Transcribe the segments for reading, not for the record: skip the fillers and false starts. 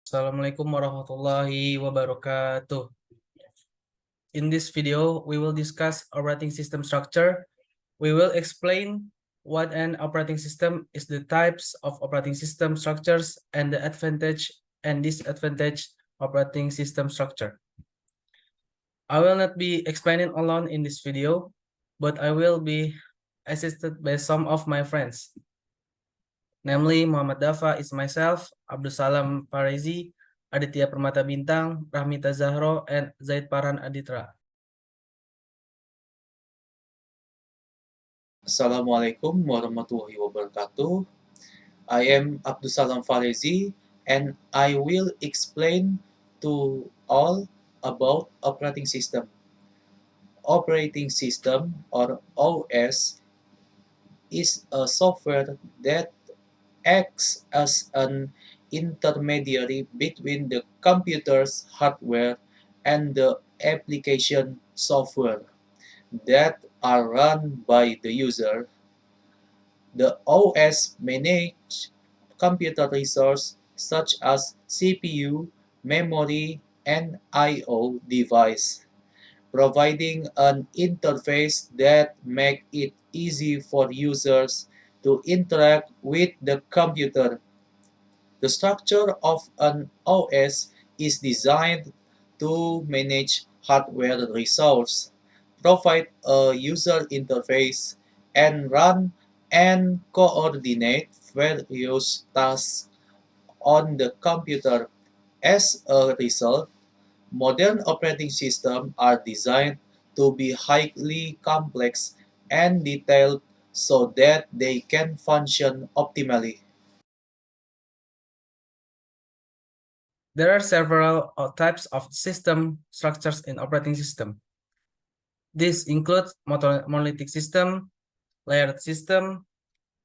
Assalamualaikum warahmatullahi wabarakatuh. In this video, we will discuss operating system structure. We will explain what an operating system is, the types of operating system structures, and the advantage and disadvantage operating system structure. I will not be explaining alone in this video, but I will be assisted by some of my friends. Namely, Muhammad Dafa is myself, Abdul Salam Farezi, Aditya Permata Bintang, Rahmita Zahro, and Zaid Paran Aditra. Assalamualaikum warahmatullahi wabarakatuh. I am Abdul Salam Farezi and I will explain to all about operating system. Operating system or OS is a software that acts as an intermediary between the computer's hardware and the application software that are run by the user. The OS manages computer resources such as CPU, memory, and I/O device, providing an interface that makes it easy for users to interact with the computer. The structure of an OS is designed to manage hardware resources, provide a user interface, and run and coordinate various tasks on the computer. As a result, modern operating systems are designed to be highly complex and detailed so that they can function optimally. There are several types of system structures in operating system. This includes monolithic system, layered system,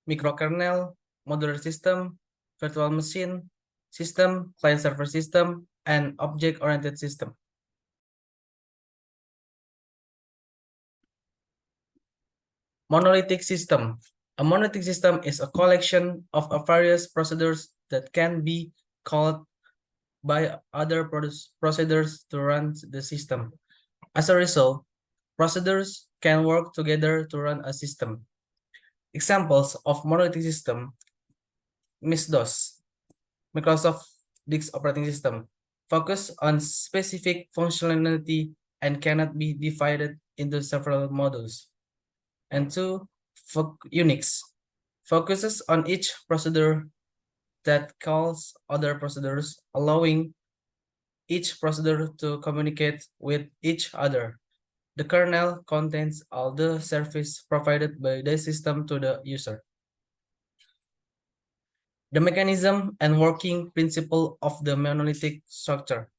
microkernel, modular system, virtual machine system, client-server system, and object-oriented system. Monolithic system. A monolithic system is a collection of various procedures that can be called by other procedures to run the system. As a result, procedures can work together to run a system. Examples of monolithic system: MS-DOS, Microsoft Disk Operating System, focus on specific functionality and cannot be divided into several modules. And two, Unix, focuses on each procedure that calls other procedures, allowing each procedure to communicate with each other. The kernel contains all the service provided by the system to the user. The mechanism and working principle of the monolithic structure.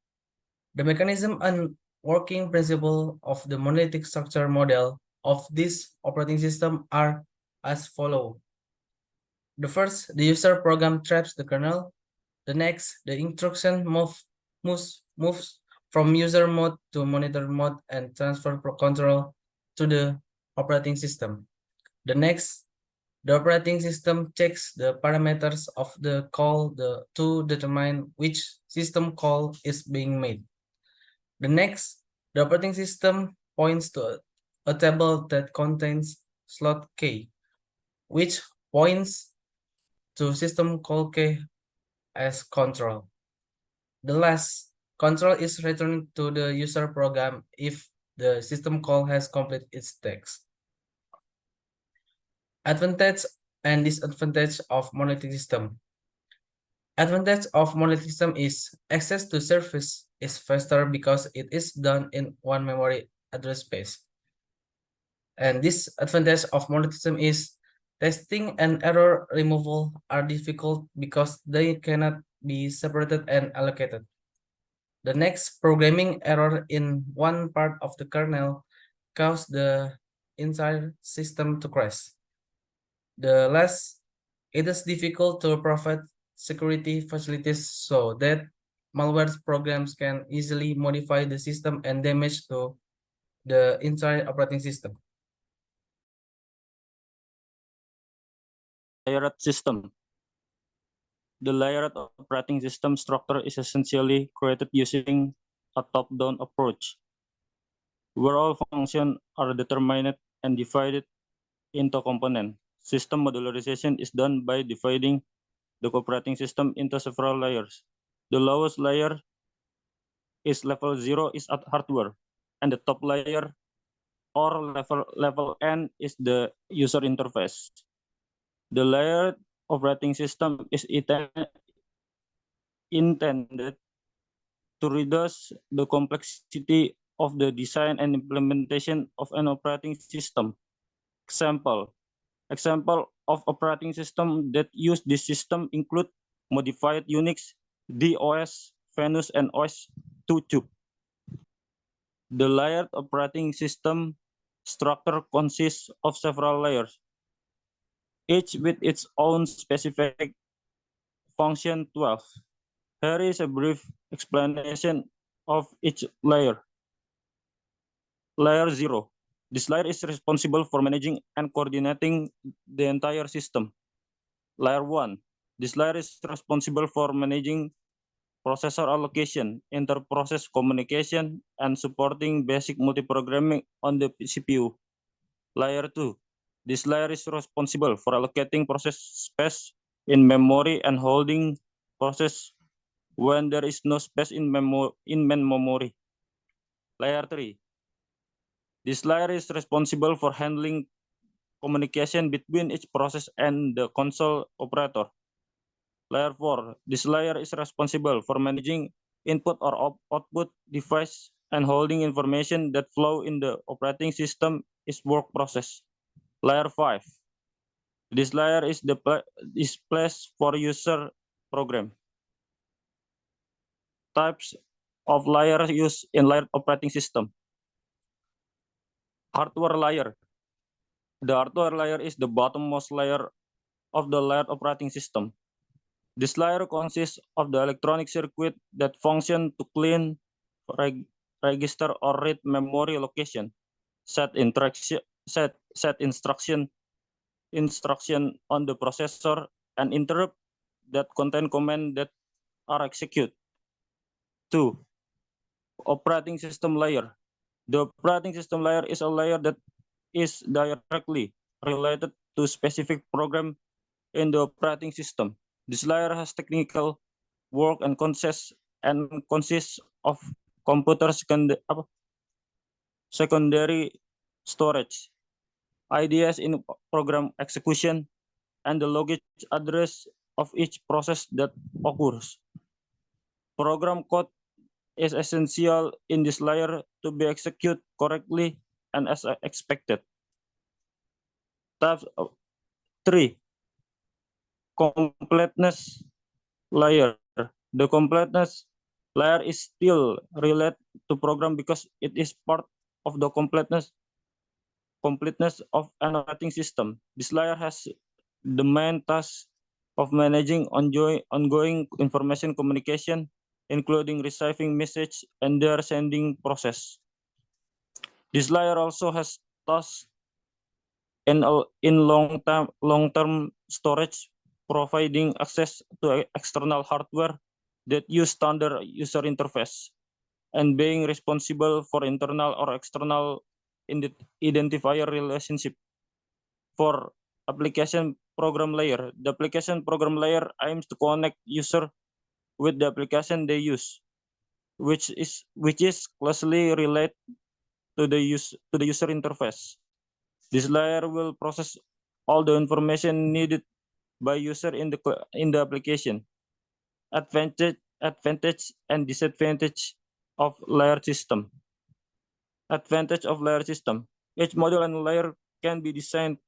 The mechanism and working principle of the monolithic structure model of this operating system are as follows. The first, the user program traps the kernel. The next, the instruction moves from user mode to monitor mode and transfer control to the operating system. The next, the operating system checks the parameters of the call to determine which system call is being made. The next, the operating system points to a table that contains slot K, which points to system call K as control. The last, control is returned to the user program if the system call has completed its text. Advantage and disadvantage of monolithic system. Advantage of monolithic system is access to service is faster because it is done in one memory address space. And disadvantage of monolithic system is testing and error removal are difficult because they cannot be separated and allocated. The next, programming error in one part of the kernel cause the entire system to crash. The last, it is difficult to provide security facilities so that malware programs can easily modify the system and damage to the entire operating system. Layered system. The layered operating system structure is essentially created using a top-down approach, where all functions are determined and divided into components. System modularization is done by dividing the operating system into several layers. The lowest layer is level 0 is at hardware, and the top layer or level N is the user interface. The layered operating system is intended to reduce the complexity of the design and implementation of an operating system. Example of operating system that use this system include modified Unix, DOS, Venus, and OS/2 Tube. The layered operating system structure consists of several layers, each with its own specific function 12. Here is a brief explanation of each layer. Layer 0. This layer is responsible for managing and coordinating the entire system. Layer 1. This layer is responsible for managing processor allocation, inter-process communication, and supporting basic multiprogramming on the CPU. Layer 2. This layer is responsible for allocating process space in memory and holding process when there is no space in main memory. Layer 3. This layer is responsible for handling communication between each process and the console operator. Layer 4. This layer is responsible for managing input or output device and holding information that flow in the operating system is work process. Layer 5. This layer is place for user program. Types of layer used in layered operating system. Hardware layer. The hardware layer is the bottommost layer of the layered operating system. This layer consists of the electronic circuit that function to clean, register, or read memory location, set instruction on the processor, and interrupt that contain command that are executed. 2. Operating system layer. The operating system layer is a layer that is directly related to specific program in the operating system. This layer has technical work and consists of computer secondary storage, IDS in program execution, and the logic address of each process that occurs. Program code is essential in this layer to be executed correctly and as expected. Type 3. Completeness layer. The completeness layer is still related to program because it is part of the completeness of an operating system. This layer has the main task of managing ongoing information communication, including receiving message and their sending process. This layer also has tasks in long-term storage, providing access to external hardware that use standard user interface, and being responsible for internal or external identifier relationship. For application program layer, the application program layer aims to connect user with the application they use, which is closely related to the user interface. This layer will process all the information needed by user in the application. Advantage and disadvantage of layer system. Advantage of layer system. Each module and layer can be designed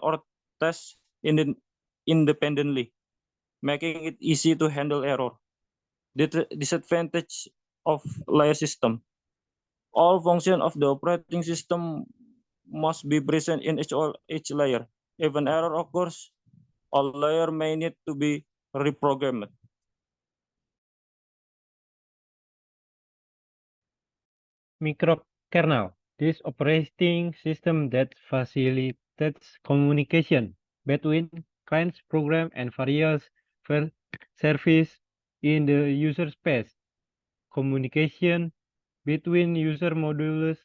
or test independently, making it easy to handle error. The disadvantage of layer system. All functions of the operating system must be present in each layer. If an error occurs, a layer may need to be reprogrammed. Microkernel. This operating system that facilitates communication between clients, program, and various service in the user space. Communication between user modules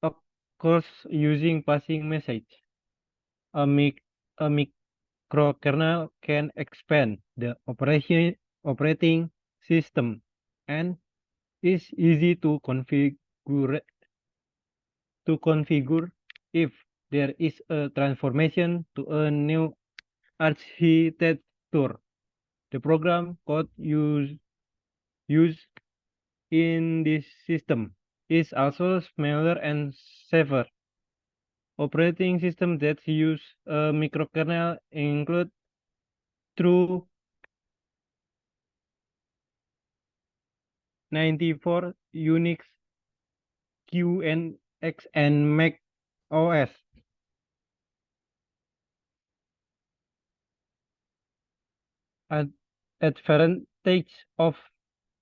occurs using passing message. A microkernel can expand the operating system and is easy to configure if there is a transformation to a new architecture. The program code used in this system is also smaller and safer. Operating systems that use a microkernel include True 94, Unix, QNX, and Mac OS. Advantage of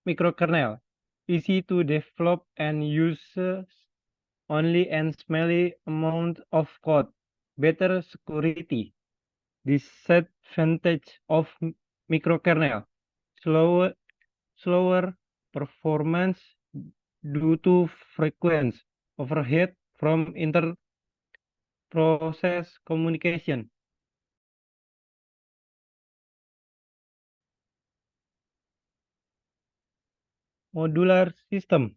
microkernel: easy to develop and uses only a small amount of code. Better security. Disadvantage of microkernel: slower performance due to frequent overhead from inter-process communication. Modular system.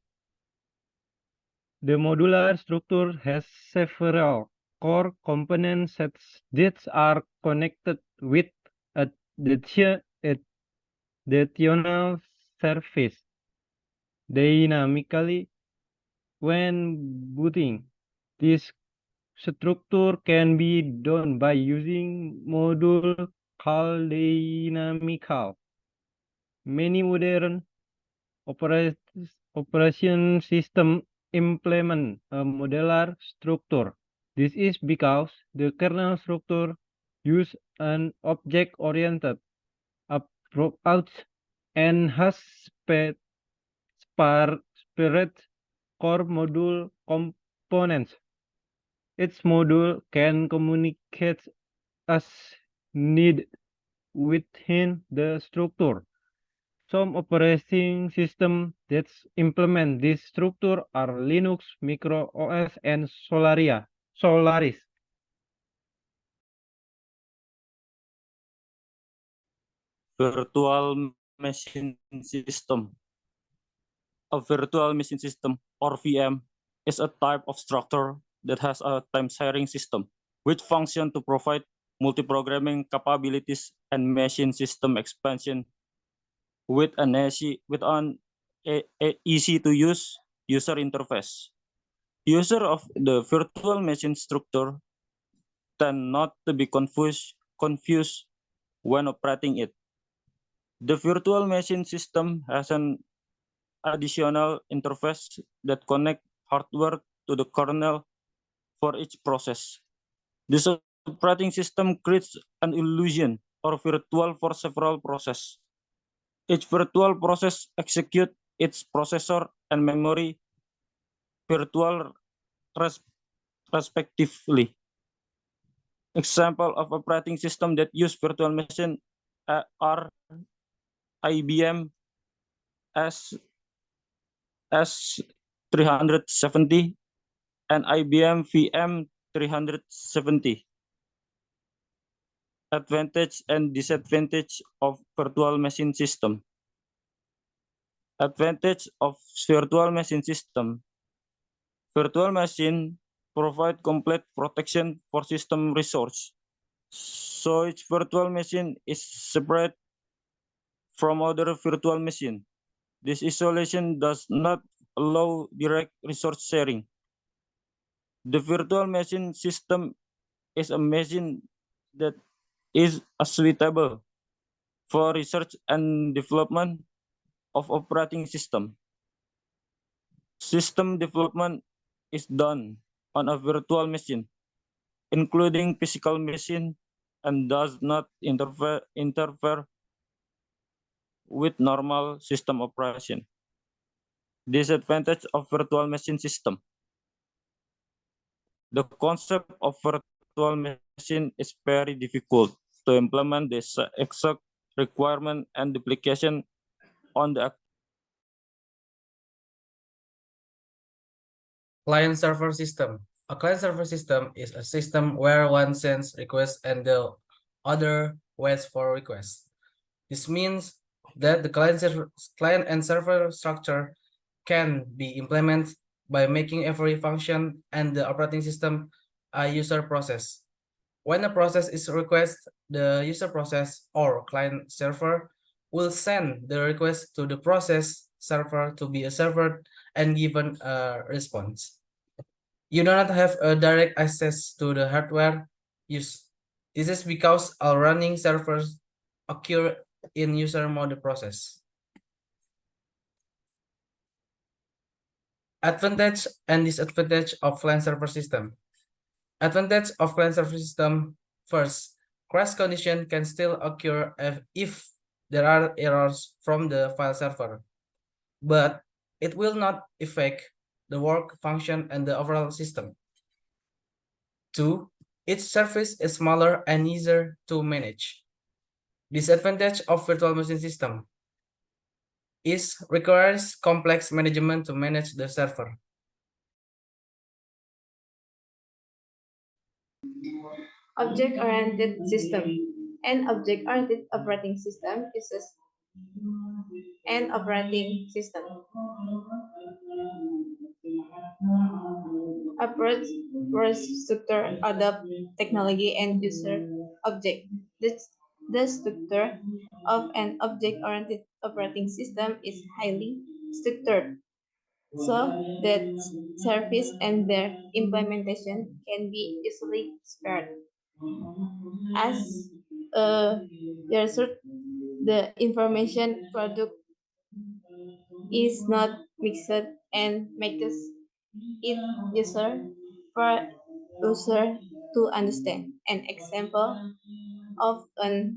The modular structure has several core component sets that are connected with additional surface dynamically when booting. This structure can be done by using module called dynamical. Many modern operation system implement a modular structure. This is because the kernel structure use an object-oriented approach and has separate core module components. Each module can communicate as needed within the structure. Some operating systems that implement this structure are Linux, MicroOS, and Solaris. Virtual machine system. A virtual machine system, or VM, is a type of structure that has a time-sharing system, which function to provide multi-programming capabilities and machine system expansion with an easy-to-use user interface. User of the virtual machine structure tend not to be confused when operating it. The virtual machine system has an additional interface that connects hardware to the kernel for each process. This operating system creates an illusion or virtual for several processes. Each virtual process executes its processor and memory virtual respectively. Example of operating system that use virtual machine are IBM S370 and IBM VM370. Advantage and disadvantage of virtual machine system. Advantage of virtual machine system. Virtual machine provide complete protection for system resource. So each virtual machine is separate from other virtual machine. This isolation does not allow direct resource sharing. The virtual machine system is a machine that is suitable for research and development of operating system. System development is done on a virtual machine, including physical machine, and does not interfere with normal system operation. Disadvantage of virtual machine system. The concept of virtual machine is very difficult to implement the exact requirement, and duplication on the Client-server system. A client-server system is a system where one sends requests and the other waits for requests. This means that the client and server structure can be implemented by making every function and the operating system a user process. When a process is requested, the user process or client server will send the request to the process server to be served and given a response. You do not have a direct access to the hardware used. This is because all running servers occur in user mode process. Advantage and disadvantage of client server system. Advantage of client server system. First, crash condition can still occur if there are errors from the file server, but it will not affect the work function and the overall system. Two, its surface is smaller and easier to manage. Disadvantage of virtual machine system is requires complex management to manage the server. Object-oriented system. An object-oriented operating system uses an operating system approach where structure, adopt technology, and user object. The structure of an object-oriented operating system is highly structured, so that service and their implementation can be easily spared. As a result, the information product is not mixed and makes it user for user to understand. An example of an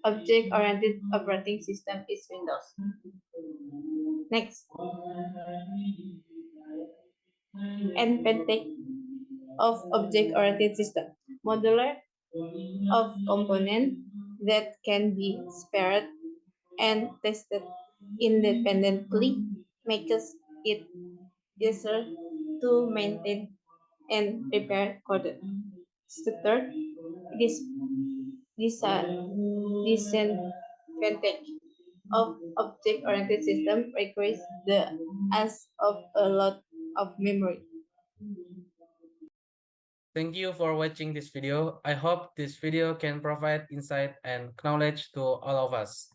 object-oriented operating system is Windows. Next, NPTEC of object-oriented system. Modular of component that can be spared and tested independently makes it easier to maintain and repair code. Third, this disadvantage of object-oriented system requires the use of a lot of memory. Thank you for watching this video. I hope this video can provide insight and knowledge to all of us.